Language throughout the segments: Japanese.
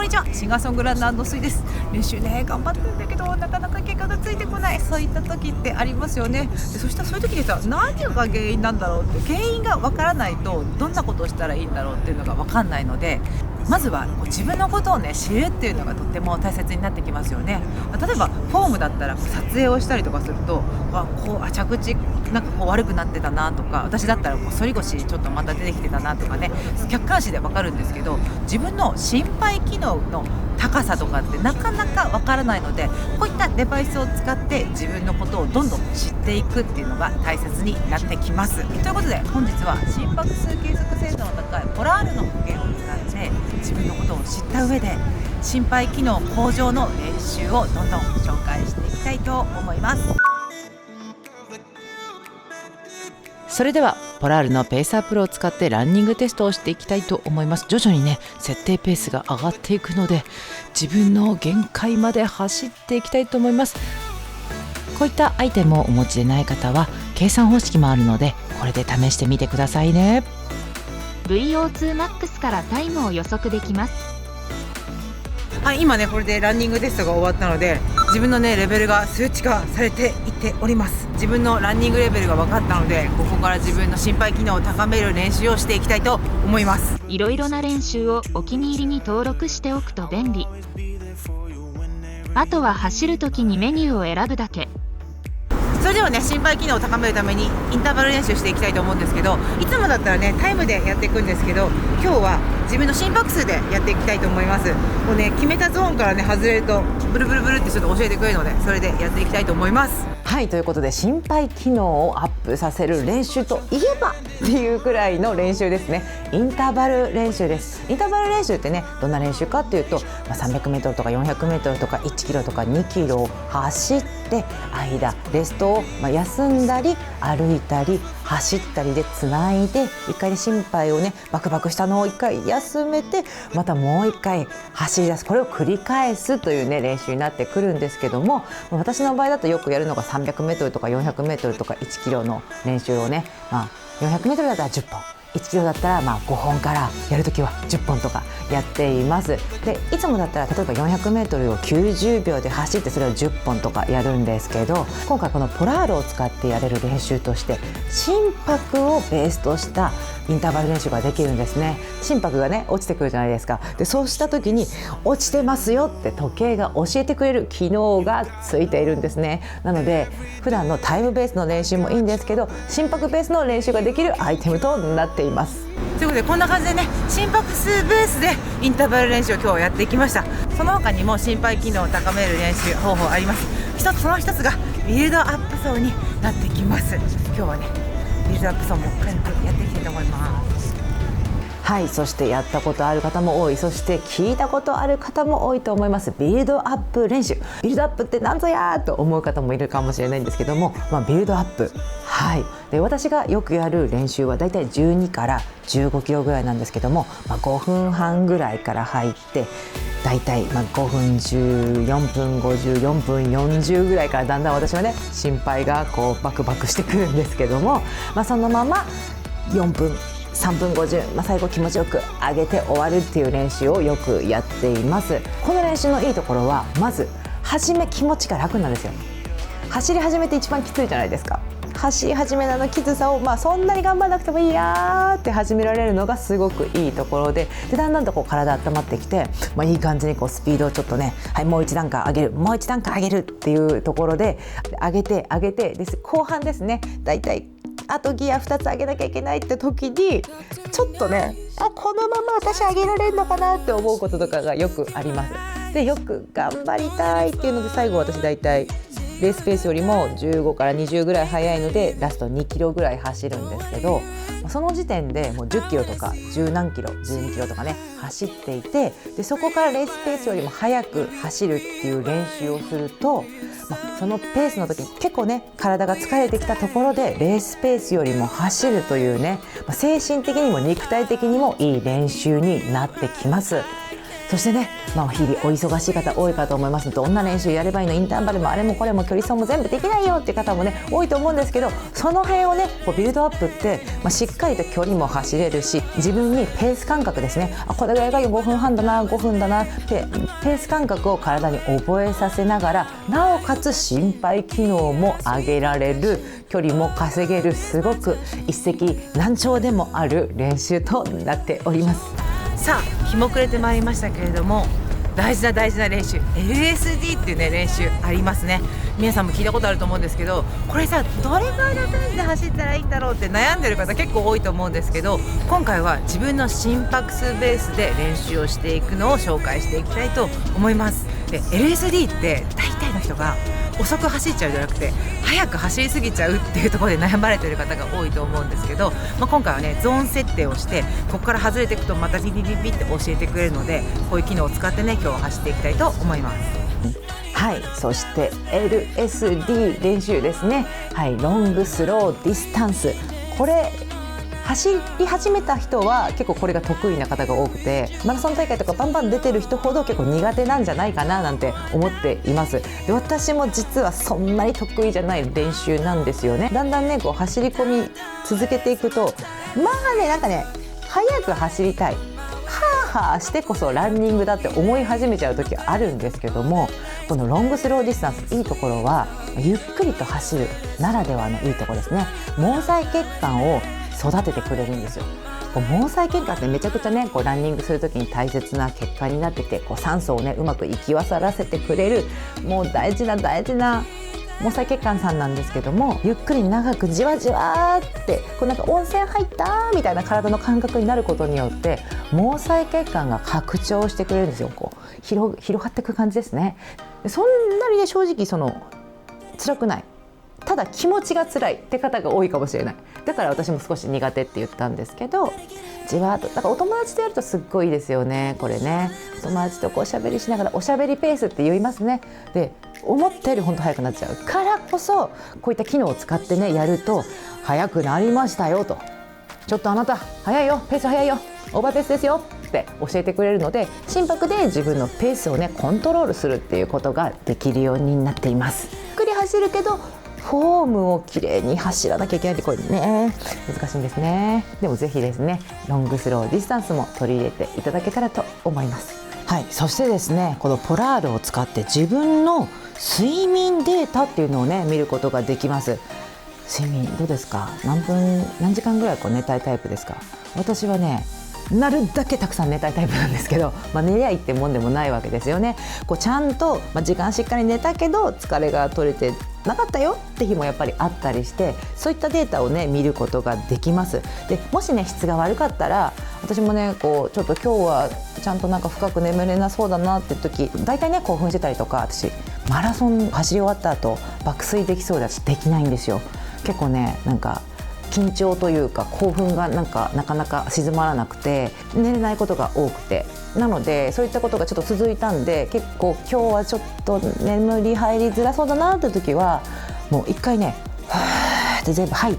にちは、シンガーソングランナーのすいです。練習ね頑張ってるんだけどなかなか結果がついてこない、そういった時ってありますよね。でそしたらそういう時にさ、何が原因なんだろうって、原因がわからないとどんなことをしたらいいんだろうっていうのがわかんないので、まずは自分のことをね知るっていうのがとっても大切になってきますよね。例えばフォームだったら撮影をしたりとかすると、着地なんか悪くなってたなとか、私だったら反り腰ちょっとまた出てきてたなとかね、客観視でわかるんですけど、自分の心肺機能の高さとかってなかなかわからないので、こういったデバイスを使って自分のことをどんどん知っていくっていうのが大切になってきます。ということで本日は心拍数計測精度の高いポラールの保険を使って自分のことを知った上で心肺機能向上の練習をどんどん紹介していきたいと思います。それではポラールのペーサープロを使ってランニングテストをしていきたいと思います。徐々にね設定ペースが上がっていくので、自分の限界まで走っていきたいと思います。こういったアイテムをお持ちでない方は計算方式もあるので、これで試してみてくださいね。 VO2max からタイムを予測できます。はい、今ねこれでランニングテストが終わったので、自分のねレベルが数値化されていっております。自分のランニングレベルが分かったので、ここから自分の心肺機能を高める練習をしていきたいと思います。いろいろな練習をお気に入りに登録しておくと便利。あとは走るときにメニューを選ぶだけ。それではね心肺機能を高めるためにインターバル練習していきたいと思うんですけど、いつもだったらねタイムでやっていくんですけど、今日は自分の心拍数でやっていきたいと思います。もうね決めたゾーンからね外れるとブルブルブルってちょっと教えてくれるので、それでやっていきたいと思います。はい、ということで心肺機能をアップさせる練習といえばっていうくらいの練習ですね。インターバル練習です。インターバル練習ってねどんな練習かっていうと、300m とか 400m とか 1km とか 2km を走って間レストを休んだり歩いたり走ったりでつないで、一回ね心肺をねバクバクしたのを一回休めて、またもう一回走り出す、これを繰り返すというね練習になってくるんですけども、私の場合だとよくやるのが 300m とか 400m とか 1km の練習をね、400m だったら10本、1km だったら5本からやるときは10本とかやっています。でいつもだったら例えば 400m を90秒で走ってそれを10本とかやるんですけど、今回このポラールを使ってやれる練習として心拍をベースとしたインターバル練習ができるんですね。心拍がね落ちてくるじゃないですか。でそうした時に落ちてますよって時計が教えてくれる機能がついているんですね。なので普段のタイムベースの練習もいいんですけど、心拍ベースの練習ができるアイテムとなっています。ということでこんな感じでね心拍数ベースでインターバル練習を今日はやってきました。その他にも心肺機能を高める練習方法あります。その一つがビルドアップ走になってきます。今日はねビルドアップ走も軽くやっていきたいと思います。はい、そしてやったことある方も多い、そして聞いたことある方も多いと思います。ビルドアップ練習、ビルドアップってなんぞやーと思う方もいるかもしれないんですけども、ビルドアップ、はい、で私がよくやる練習はだいたい12から15キロぐらいなんですけども、5分半ぐらいから入ってだいたい5分10、4分50、4分40ぐらいからだんだん私はね心配がバクバクしてくるんですけども、そのまま4分3分50、最後気持ちよく上げて終わるっていう練習をよくやっています。この練習のいいところはまず初め気持ちが楽なんですよ。走り始めて一番きついじゃないですか。走り始めのきつさを、そんなに頑張らなくてもいいやーって始められるのがすごくいいところで、だんだんと体温まってきて、いい感じにスピードをちょっとね、はい、もう一段階上げる、もう一段階上げるっていうところで上げてです。後半ですね、だいたいあとギア2つ上げなきゃいけないって時にちょっとね、このまま私上げられるのかなって思うこととかがよくあります。でよく頑張りたいっていうので、最後私だいたいレースペースよりも15から20ぐらい速いのでラスト2キロぐらい走るんですけど、その時点でもう10キロとか10何キロ12キロとかね走っていて、でそこからレースペースよりも速く走るっていう練習をすると、そのペースの時に結構ね体が疲れてきたところでレースペースよりも走るというね、精神的にも肉体的にもいい練習になってきます。そしてね、日々お忙しい方多いかと思いますので、どんな練習やればいいの、インターバルもあれもこれも距離走も全部できないよっていう方もね多いと思うんですけど、その辺をねビルドアップって、しっかりと距離も走れるし、自分にペース感覚ですね、これぐらいが5分半だな5分だなペース感覚を体に覚えさせながら、なおかつ心肺機能も上げられる、距離も稼げる、すごく一石何鳥でもある練習となっております。さあ日も暮れてまいりましたけれども、大事な練習 LSD っていうね練習ありますね。皆さんも聞いたことあると思うんですけど、これさどれぐらいのペースで走ったらいいんだろうって悩んでる方結構多いと思うんですけど、今回は自分の心拍数ベースで練習をしていくのを紹介していきたいと思います。で LSD って大体の人が遅く走っちゃうじゃなくて速く走りすぎちゃうっていうところで悩まれている方が多いと思うんですけど、今回はねゾーン設定をして、ここから外れていくとまたピピピピって教えてくれるので、こういう機能を使ってね今日は走っていきたいと思います。はい、そして LSD 練習ですね。はい、ロングスローディスタンス、これ走り始めた人は結構これが得意な方が多くて、マラソン大会とかバンバン出てる人ほど結構苦手なんじゃないかななんて思っています。で、私も実はそんなに得意じゃない練習なんですよね。だんだんね走り込み続けていくと、なんかね速く走りたい、はぁしてこそランニングだって思い始めちゃう時あるんですけども、このロングスローディスタンスいいところはゆっくりと走るならではのいいところですね。毛細血管を育ててくれるんですよ。毛細血管ってめちゃくちゃねランニングする時に大切な血管になってきて、酸素をねうまく行き渡らせてくれる、もう大事な毛細血管さんなんですけども、ゆっくり長くじわじわってなんか温泉入ったみたいな体の感覚になることによって毛細血管が拡張してくれるんですよ。広がっていく感じですね。そんなにね正直辛くない、ただ気持ちが辛いって方が多いかもしれない。だから私も少し苦手って言ったんですけど、じわっとだからお友達とやるとすっごいいいですよね。これね友達とおしゃべりしながら、おしゃべりペースって言いますね。で思ったより本当速くなっちゃうからこそ、こういった機能を使ってねやると速くなりましたよと、ちょっとあなた速いよ、ペース速いよ、オーバーペースですよって教えてくれるので、心拍で自分のペースをねコントロールするっていうことができるようになっています。ゆっくり走るけどフォームをきれいに走らなきゃいけないって、これね難しいんですね。でもぜひですねロングスローディスタンスも取り入れていただけたらと思います。はい、そしてですねこのポラールを使って自分の睡眠データっていうのをね見ることができます。睡眠どうですか？何時間ぐらい寝たいタイプですか？私はねなるだけたくさん寝たいタイプなんですけど、寝りゃいいってもんでもないわけですよね。ちゃんと、時間しっかり寝たけど疲れが取れてなかったよって日もやっぱりあったりして、そういったデータをね見ることができます。でもしね質が悪かったら、私もねちょっと今日はちゃんと深く眠れなそうだなって時、大体ね興奮してたりとか、私マラソン走り終わった後爆睡できそうだしできないんですよ。結構ね緊張というか興奮がなかなか静まらなくて寝れないことが多くて、なのでそういったことがちょっと続いたんで、結構今日はちょっと眠り入りづらそうだなって時はもう一回ねふーって全部吐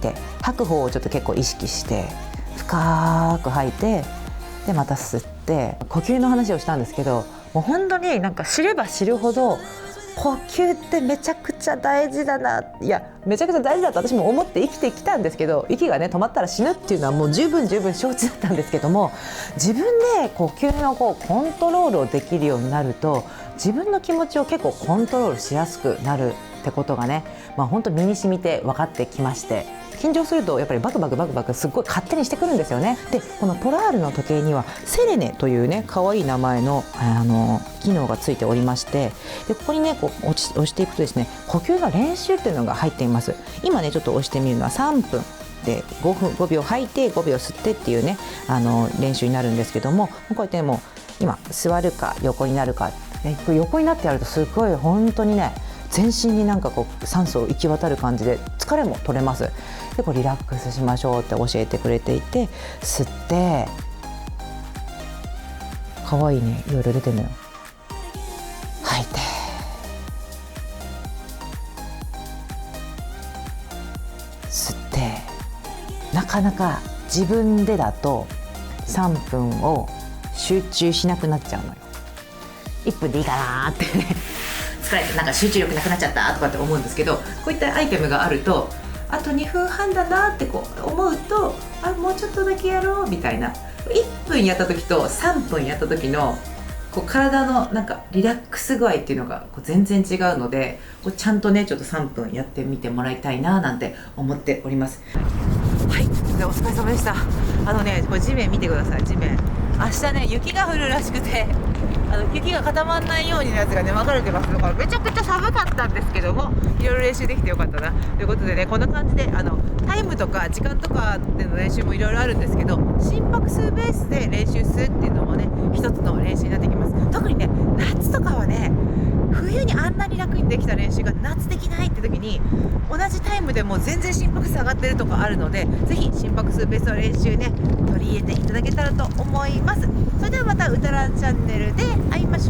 く方をちょっと結構意識して深く吐いて、でまた吸って呼吸の話をしたんですけど、もう本当に知れば知るほど呼吸ってめちゃくちゃ大事だな、いやめちゃくちゃ大事だと私も思って生きてきたんですけど、息がね止まったら死ぬっていうのはもう十分承知だったんですけども、自分で呼吸のコントロールをできるようになると、自分の気持ちを結構コントロールしやすくなるってことがね、本当身に染みて分かってきまして、緊張するとやっぱりバクバクすっごい勝手にしてくるんですよね。でこのポラールの時計にはセレネというね可愛い名前の、機能がついておりまして、でここにね押していくとですね、呼吸の練習っていうのが入っています。今ねちょっと押してみるのは3分で5秒吐いて5秒吸ってっていうね練習になるんですけども、こうやってもう今座るか横になるか、横になってやるとすごい本当にね全身に酸素を行き渡る感じで疲れも取れます。でリラックスしましょうって教えてくれていて、吸ってかわいいね、いろいろ出てるのよ。吐いて吸って、なかなか自分でだと3分を集中しなくなっちゃうのよ。1分でいいかなってね疲れてなんか集中力なくなっちゃったとかって思うんですけど、こういったアイテムがあるとあと2分半だなってこう思うと、あもうちょっとだけやろうみたいな、1分やった時と3分やった時のこう体のなんかリラックス具合っていうのがこう全然違うので、こうちゃんとねちょっと3分やってみてもらいたいななんて思っております。はい、でお疲れ様でした。これ地面見てください。地面明日ね雪が降るらしくて、雪が固まらないようにのやつがね分かれてます。だからめちゃくちゃ寒かったんですけども、いろいろ練習できてよかったなということでね、こんな感じでタイムとか時間とかでの練習もいろいろあるんですけど、心拍数ベースで練習するっていうのもね一つの練習になってきます。特にね夏とかはね、冬にあんなに楽にできた練習が夏できないって時に、同じタイムでも全然心拍数上がってるとかあるので、ぜひ心拍数ベースの練習ね取り入れていただけたらと思います。それではまたうたらんチャンネルで会いましょう。